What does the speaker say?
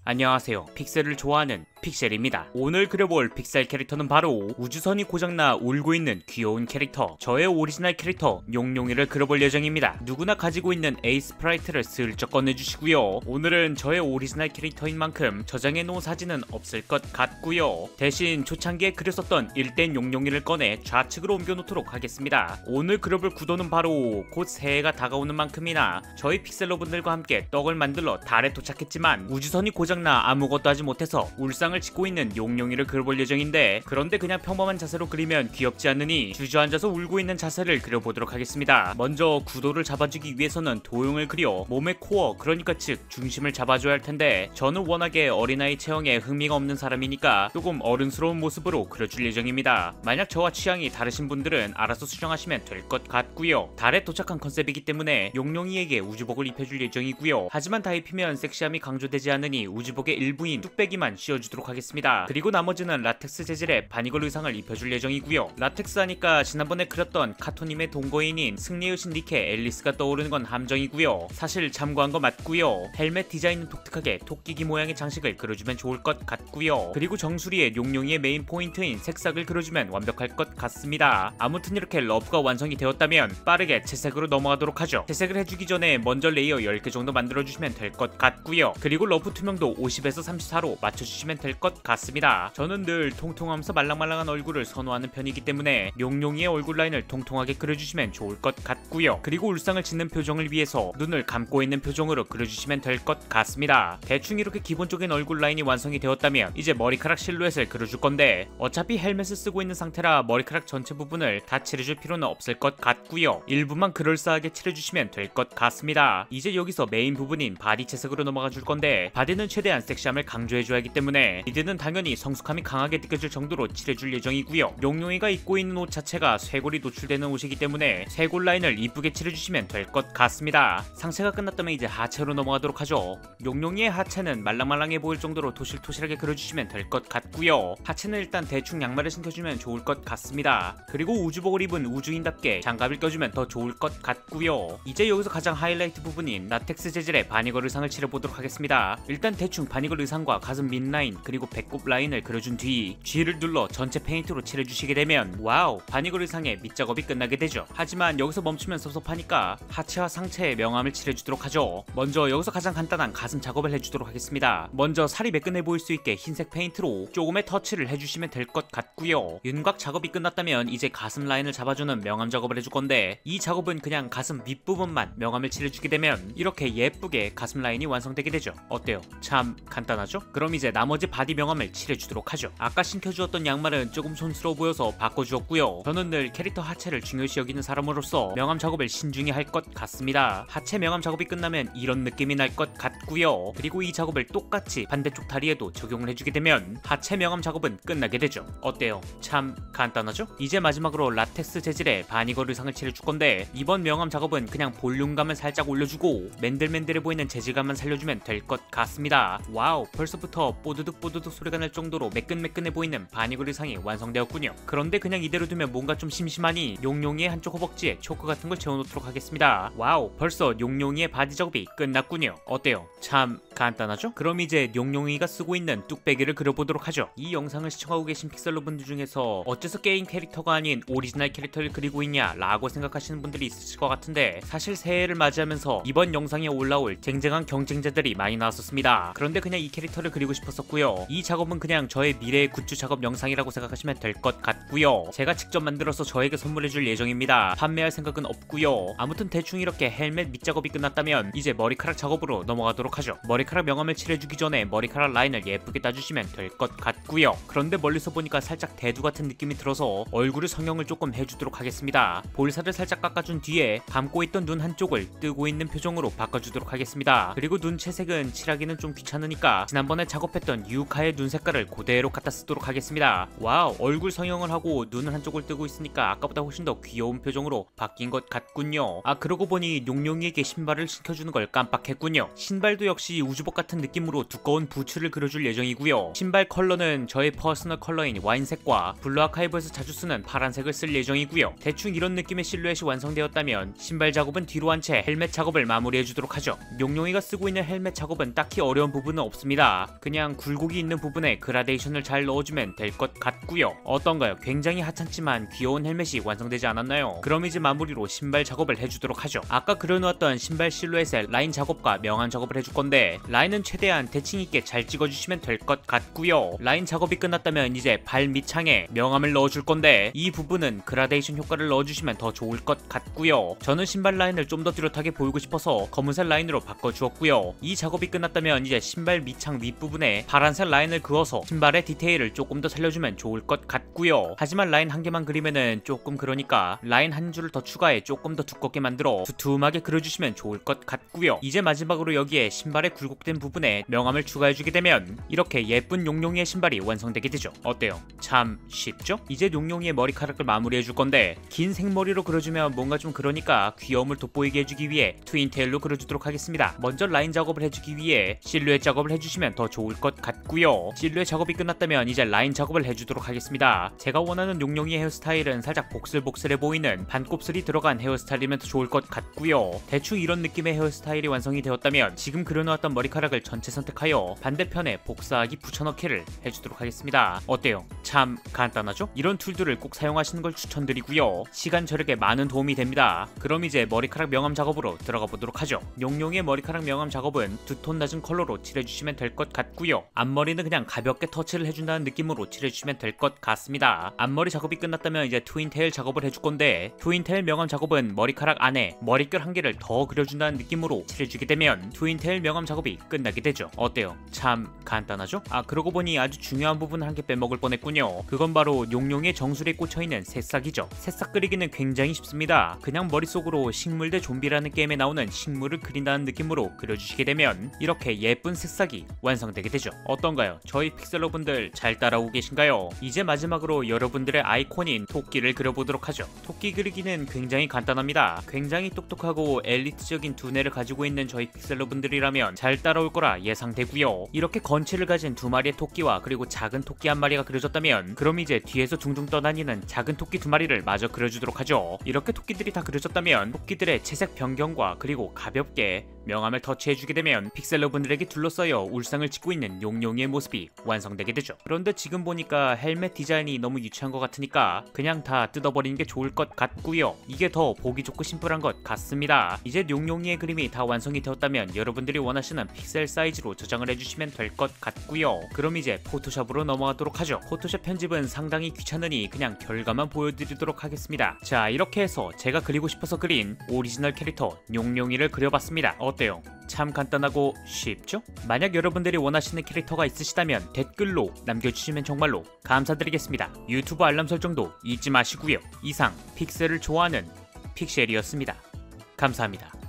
안녕하세요. 픽셀을 좋아하는 픽셀입니다. 오늘 그려볼 픽셀 캐릭터는 바로 우주선이 고장나 울고 있는 귀여운 캐릭터, 저의 오리지널 캐릭터 용용이를 그려볼 예정입니다. 누구나 가지고 있는 A 스프라이트를 슬쩍 꺼내주시고요. 오늘은 저의 오리지널 캐릭터인 만큼 저장해놓은 사진은 없을 것 같고요. 대신 초창기에 그렸었던 1대 용용이를 꺼내 좌측으로 옮겨놓도록 하겠습니다. 오늘 그려볼 구도는 바로 곧 새해가 다가오는 만큼이나 저희 픽셀러분들과 함께 떡을 만들러 달에 도착했지만 우주선이 고장나 아무것도 하지 못해서 울상을 짓고 있는 용용이를 그려볼 예정인데, 그런데 그냥 평범한 자세로 그리면 귀엽지 않으니 주저앉아서 울고 있는 자세를 그려보도록 하겠습니다. 먼저 구도를 잡아주기 위해서는 도형을 그려 몸의 코어, 그러니까 즉 중심을 잡아줘야 할 텐데, 저는 워낙에 어린아이 체형에 흥미가 없는 사람이니까 조금 어른스러운 모습으로 그려줄 예정입니다. 만약 저와 취향이 다르신 분들은 알아서 수정하시면 될 것 같고요. 달에 도착한 컨셉이기 때문에 용용이에게 우주복을 입혀줄 예정이고요. 하지만 다 입히면 섹시함이 강조되지 않으니 우주복의 일부인 뚝배기만 씌워주도록 하겠습니다. 그리고 나머지는 라텍스 재질의 바니걸 의상을 입혀줄 예정이고요. 라텍스 하니까 지난번에 그렸던 카토님의 동거인인 승리의 여신 니케 앨리스가 떠오르는 건 함정이고요. 사실 참고한 거 맞고요. 헬멧 디자인은 독특하게 토끼기 모양의 장식을 그려주면 좋을 것 같고요. 그리고 정수리에 용용이의 메인 포인트인 색삭을 그려주면 완벽할 것 같습니다. 아무튼 이렇게 러프가 완성이 되었다면 빠르게 채색으로 넘어가도록 하죠. 채색을 해주기 전에 먼저 레이어 10개 정도 만들어주시면 될 것 같고요. 그리고 러프 투명도 50에서 34로 맞춰주시면 될 것 같습니다. 저는 늘 통통하면서 말랑말랑한 얼굴을 선호하는 편이기 때문에 용용이의 얼굴 라인을 통통하게 그려주시면 좋을 것 같고요. 그리고 울상을 짓는 표정을 위해서 눈을 감고 있는 표정으로 그려주시면 될 것 같습니다. 대충 이렇게 기본적인 얼굴 라인이 완성이 되었다면 이제 머리카락 실루엣을 그려줄 건데, 어차피 헬멧을 쓰고 있는 상태라 머리카락 전체 부분을 다 칠해줄 필요는 없을 것 같고요. 일부만 그럴싸하게 칠해주시면 될 것 같습니다. 이제 여기서 메인 부분인 바디 채색으로 넘어가 줄 건데, 바디는 최대한 섹시함을 강조해줘야 하기 때문에 미드는 당연히 성숙함이 강하게 느껴질 정도로 칠해줄 예정이고요. 용용이가 입고 있는 옷 자체가 쇄골이 노출되는 옷이기 때문에 쇄골 라인을 이쁘게 칠해주시면 될 것 같습니다. 상체가 끝났다면 이제 하체로 넘어가도록 하죠. 용용이의 하체는 말랑말랑해 보일 정도로 토실토실하게 그려주시면 될 것 같고요. 하체는 일단 대충 양말을 신겨주면 좋을 것 같습니다. 그리고 우주복을 입은 우주인답게 장갑을 껴주면 더 좋을 것 같고요. 이제 여기서 가장 하이라이트 부분인 라텍스 재질의 바니걸 의상을 칠해보도록 하겠습니다. 일단 대충 바니걸 의상과 가슴 밑라인 그리고 배꼽 라인을 그려준 뒤 G를 눌러 전체 페인트로 칠해주시게 되면 와우, 바니걸 의상의 밑작업이 끝나게 되죠. 하지만 여기서 멈추면 섭섭하니까 하체와 상체에 명암을 칠해주도록 하죠. 먼저 여기서 가장 간단한 가슴 작업을 해주도록 하겠습니다. 먼저 살이 매끈해 보일 수 있게 흰색 페인트로 조금의 터치를 해주시면 될 것 같고요. 윤곽 작업이 끝났다면 이제 가슴 라인을 잡아주는 명암 작업을 해줄 건데, 이 작업은 그냥 가슴 윗부분만 명암을 칠해주게 되면 이렇게 예쁘게 가슴 라인이 완성되게 되죠. 어때요? 참 간단하죠? 그럼 이제 나머지 바디 명암을 칠해주도록 하죠. 아까 신겨주었던 양말은 조금 촌스러워 보여서 바꿔주었고요. 저는 늘 캐릭터 하체를 중요시 여기는 사람으로서 명암 작업을 신중히 할 것 같습니다. 하체 명암 작업이 끝나면 이런 느낌이 날 것 같고요. 그리고 이 작업을 똑같이 반대쪽 다리에도 적용을 해주게 되면 하체 명암 작업은 끝나게 되죠. 어때요? 참 간단하죠? 이제 마지막으로 라텍스 재질의 바니걸 의상을 칠해줄 건데, 이번 명암 작업은 그냥 볼륨감을 살짝 올려주고 맨들맨들해 보이는 재질감만 살려주면 될 것 같습니다. 와우, 벌써부터 뽀드득 소리가 날 정도로 매끈매끈해 보이는 바니걸 의상이 완성되었군요. 그런데 그냥 이대로 두면 뭔가 좀 심심하니 용용이의 한쪽 허벅지에 초크 같은 걸 채워놓도록 하겠습니다. 와우, 벌써 용용이의 바디 작업이 끝났군요. 어때요? 참 간단하죠? 그럼 이제 용용이가 쓰고 있는 뚝배기를 그려보도록 하죠. 이 영상을 시청하고 계신 픽셀러분들 중에서 어째서 게임 캐릭터가 아닌 오리지널 캐릭터를 그리고 있냐 라고 생각하시는 분들이 있으실 것 같은데, 사실 새해를 맞이하면서 이번 영상에 올라올 쟁쟁한 경쟁자들이 많이 나왔었습니다. 그런데 그냥 이 캐릭터를 그리고 싶었었고요. 이 작업은 그냥 저의 미래의 굿즈 작업 영상이라고 생각하시면 될 것 같고요. 제가 직접 만들어서 저에게 선물해줄 예정입니다. 판매할 생각은 없고요. 아무튼 대충 이렇게 헬멧 밑작업이 끝났다면 이제 머리카락 작업으로 넘어가도록 하죠. 머리카락 명암을 칠해주기 전에 머리카락 라인을 예쁘게 따주시면 될 것 같고요. 그런데 멀리서 보니까 살짝 대두 같은 느낌이 들어서 얼굴을 성형을 조금 해주도록 하겠습니다. 볼살을 살짝 깎아준 뒤에 감고 있던 눈 한쪽을 뜨고 있는 표정으로 바꿔주도록 하겠습니다. 그리고 눈 채색은 칠하기는 좀 귀찮으니까 지난번에 작업했던 유카의 눈 색깔을 그대로 갖다 쓰도록 하겠습니다. 와우, 얼굴 성형을 하고 눈을 한쪽을 뜨고 있으니까 아까보다 훨씬 더 귀여운 표정으로 바뀐 것 같군요. 아, 그러고 보니 용용이에게 신발을 시켜주는 걸 깜빡했군요. 신발도 역시 우주복 같은 느낌으로 두꺼운 부츠를 그려줄 예정이고요. 신발 컬러는 저의 퍼스널 컬러인 와인색과 블루 아카이브에서 자주 쓰는 파란색을 쓸 예정이고요. 대충 이런 느낌의 실루엣이 완성되었다면 신발 작업은 뒤로 한 채 헬멧 작업을 마무리해주도록 하죠. 용용이가 쓰고 있는 헬멧 작업은 딱히 어려운 부분은 없습니다. 그냥 굴곡이 있는 부분에 그라데이션을 잘 넣어주면 될 것 같고요. 어떤가요? 굉장히 하찮지만 귀여운 헬멧이 완성되지 않았나요? 그럼 이제 마무리로 신발 작업을 해주도록 하죠. 아까 그려놓았던 신발 실루엣의 라인 작업과 명암 작업을 해줄 건데 라인은 최대한 대칭 있게 잘 찍어주시면 될 것 같고요. 라인 작업이 끝났다면 이제 발 밑창에 명암을 넣어줄 건데 이 부분은 그라데이션 효과를 넣어주시면 더 좋을 것 같고요. 저는 신발 라인을 좀 더 뚜렷하게 보이고 싶어서 검은색 라인으로 바꿔주었고요. 이 작업이 끝났다면 이제 신발 밑창 윗부분에 파란색 라인을 그어서 신발의 디테일을 조금 더 살려주면 좋을 것 같고요. 하지만 라인 한 개만 그리면은 조금 그러니까 라인 한 줄을 더 추가해 조금 더 두껍게 만들어 두툼하게 그려주시면 좋을 것 같고요. 이제 마지막으로 여기에 신발의 굴곡된 부분에 명암을 추가해주게 되면 이렇게 예쁜 용용이의 신발이 완성되게 되죠. 어때요? 참 쉽죠? 이제 용용이의 머리카락을 마무리해줄 건데 긴 생머리로 그려주면 뭔가 좀 그러니까 귀여움을 돋보이게 해주기 위해 트윈테일로 그려주도록 하겠습니다. 먼저 라인 작업을 해주기 위해 실루엣 작업을 해주시면 더 좋을 것 같고요. 실루엣 작업이 끝났다면 이제 라인 작업을 해주도록 하겠습니다. 제가 원하는 용용이의 헤어스타일은 살짝 복슬복슬해 보이는 반곱슬이 들어간 헤어스타일이면 더 좋을 것 같고요. 대충 이런 느낌의 헤어스타일이 완성이 되었다면 지금 그려놓았던 머리카락을 전체 선택하여 반대편에 복사하기 붙여넣기를 해주도록 하겠습니다. 어때요? 참 간단하죠? 이런 툴들을 꼭 사용하시는 걸 추천드리고요. 시간 절약에 많은 도움이 됩니다. 그럼 이제 머리카락 명암 작업으로 들어가 보도록 하죠. 용용의 머리카락 명암 작업은 두 톤 낮은 컬러로 칠해주시면 될 것 같고요. 앞머리는 그냥 가볍게 터치를 해준다는 느낌으로 칠해주시면 될 것 같습니다. 앞머리 작업이 끝났다면 이제 트윈테일 작업을 해줄 건데 트윈테일 명암 작업은 머리카락 안에 머릿결 한 개를 더 그려준다는 느낌으로 칠해주게 되면 트윈테일 명암 작업이 끝나게 되죠. 어때요? 참 간단하죠? 아, 그러고 보니 아주 중요한 부분을 한 개 빼먹을 뻔했군요. 그건 바로 용용의 정수리에 꽂혀있는 새싹이죠. 새싹 그리기는 굉장히 쉽습니다. 그냥 머릿속으로 식물 대 좀비라는 게임에 나오는 식물을 그린다는 느낌으로 그려주시게 되면 이렇게 예쁜 새싹이 완성되게 되죠. 어떤가요? 저희 픽셀러분들 잘 따라오고 계신가요? 이제 마지막으로 여러분들의 아이콘인 토끼를 그려보도록 하죠. 토끼 그리기는 굉장히 간단합니다. 굉장히 똑똑하고 엘리트적인 두뇌를 가지고 있는 저희 픽셀러분들이라면 잘 따라올 거라 예상되고요. 이렇게 건치를 가진 두 마리의 토끼와 그리고 작은 토끼 한 마리가 그려졌다면 그럼 이제 뒤에서 둥둥 떠다니는 작은 토끼 두 마리를 마저 그려주도록 하죠. 이렇게 토끼들이 다 그려졌다면 토끼들의 채색 변경과 그리고 가볍게 명암을 터치해주게 되면 픽셀러분들에게 둘러싸여 울상을 짓고 있는 용용이의 모습이 완성되게 되죠. 그런데 지금 보니까 헬멧 디자인이 너무 유치한 것 같으니까 그냥 다 뜯어버리는 게 좋을 것 같고요. 이게 더 보기 좋고 심플한 것 같습니다. 이제 용용이의 그림이 다 완성이 되었다면 여러분들이 원하시는 픽셀 사이즈로 저장을 해주시면 될 것 같고요. 그럼 이제 포토샵으로 넘어가도록 하죠. 포토샵 편집은 상당히 귀찮으니 그냥 결과만 보여드리도록 하겠습니다. 자, 이렇게 해서 제가 그리고 싶어서 그린 오리지널 캐릭터 용용이를 그려봤습니다. 어때요? 참 간단하고 쉽죠? 만약 여러분들이 원하시는 캐릭터가 있으시다면 댓글로 남겨주시면 정말로 감사드리겠습니다. 유튜브 알람 설정도 잊지 마시고요. 이상 픽셀을 좋아하는 픽셀이었습니다. 감사합니다.